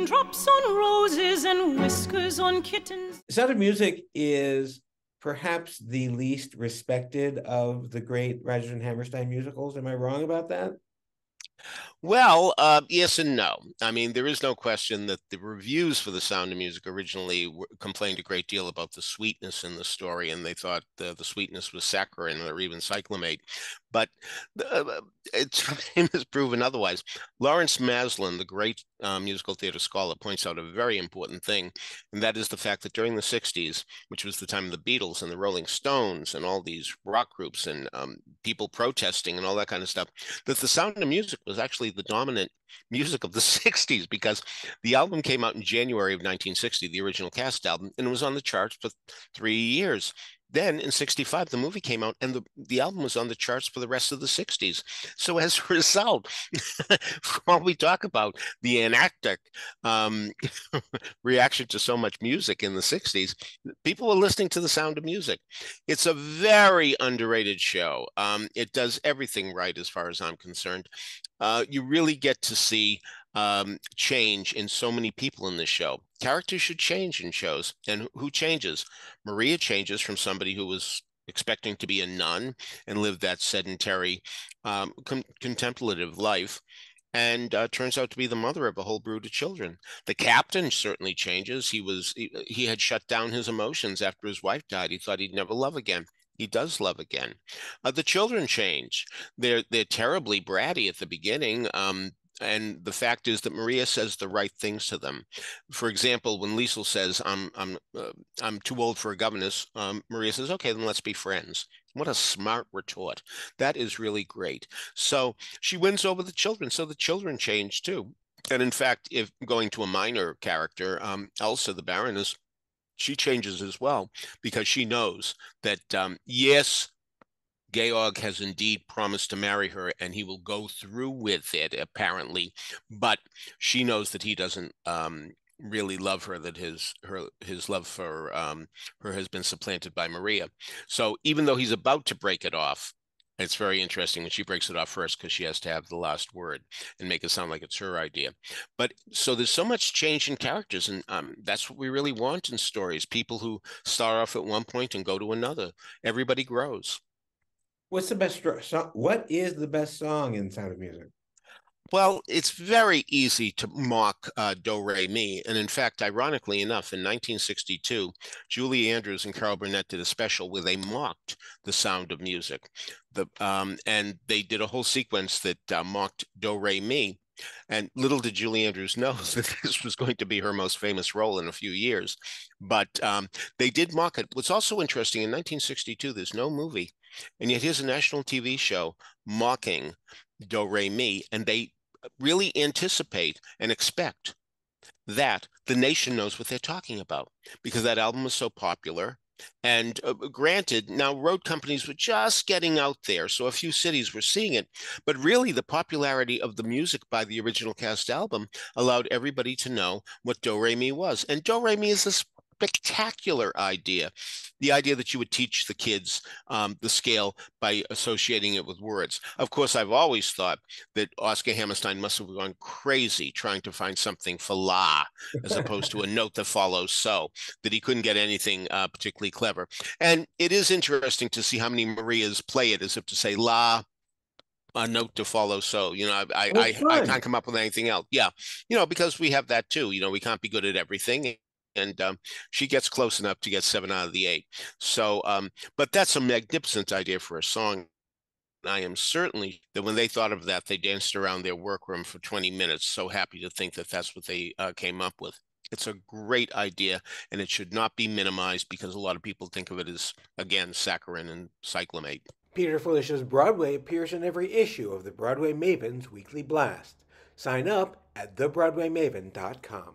Raindrops on roses and whiskers on kittens. Sound of Music is perhaps the least respected of the great Rodgers and Hammerstein musicals. Am I wrong about that? Well, yes and no. I mean, there is no question that the reviews for The Sound of Music originally complained a great deal about the sweetness in the story, and they thought the sweetness was saccharine or even cyclamate. But time has proven otherwise. Lawrence Maslin, the great musical theater scholar, points out a very important thing, and that is the fact that during the 60s, which was the time of the Beatles and the Rolling Stones and all these rock groups and people protesting and all that kind of stuff, that The Sound of Music was actually the dominant music of the 60s, because the album came out in January of 1960, the original cast album, and it was on the charts for 3 years. Then in 65, the movie came out and the album was on the charts for the rest of the 60s. So as a result, while we talk about the anarchic reaction to so much music in the 60s, people were listening to The Sound of Music. It's a very underrated show. It does everything right as far as I'm concerned. You really get to see change in so many people in this show. Characters should change in shows. And who changes? Maria changes from somebody who was expecting to be a nun and live that sedentary, contemplative life, and turns out to be the mother of a whole brood of children. The captain certainly changes. He had shut down his emotions after his wife died. He thought he'd never love again. He does love again. The children change. They're terribly bratty at the beginning. And the fact is that Maria says the right things to them. For example, when Liesl says, I'm too old for a governess," Maria says, "Okay, then let's be friends." What a smart retort. That is really great. So she wins over the children. So the children change too. And in fact, if going to a minor character, Elsa, the Baroness, she changes as well, because she knows that, yes, Georg has indeed promised to marry her, and he will go through with it, apparently. But she knows that he doesn't really love her, that his love for her has been supplanted by Maria. So even though he's about to break it off, it's very interesting when she breaks it off first, because she has to have the last word and make it sound like it's her idea. But so there's so much change in characters, and that's what we really want in stories. People who start off at one point and go to another. Everybody grows. What's the best song? What is the best song in Sound of Music? Well, it's very easy to mock Do Re Mi. And in fact, ironically enough, in 1962, Julie Andrews and Carol Burnett did a special where they mocked The Sound of Music. And they did a whole sequence that mocked Do Re Mi. And little did Julie Andrews know that this was going to be her most famous role in a few years. But they did mock it. What's also interesting, in 1962, there's no movie. And yet here's a national TV show mocking Do Re Mi, and they really anticipate and expect that the nation knows what they're talking about, because that album was so popular. And granted, now road companies were just getting out there, so a few cities were seeing it, but really the popularity of the music by the original cast album allowed everybody to know what Do Re Mi was. And Do Re Mi is a spectacular idea. The idea that you would teach the kids the scale by associating it with words. Of course, I've always thought that Oscar Hammerstein must have gone crazy trying to find something for la as opposed to a note that follows so, that he couldn't get anything particularly clever. And it is interesting to see how many Marias play it as if to say la, a note to follow so. I can't come up with anything else. Yeah, because we have that too. We can't be good at everything. And she gets close enough to get 7 out of the 8. So, but that's a magnificent idea for a song. I am certainly that when they thought of that, they danced around their workroom for 20 minutes. So happy to think that that's what they came up with. It's a great idea, and it should not be minimized, because a lot of people think of it as, again, saccharin and cyclamate. Peter Felicia's Broadway appears in every issue of the Broadway Maven's Weekly Blast. Sign up at thebroadwaymaven.com.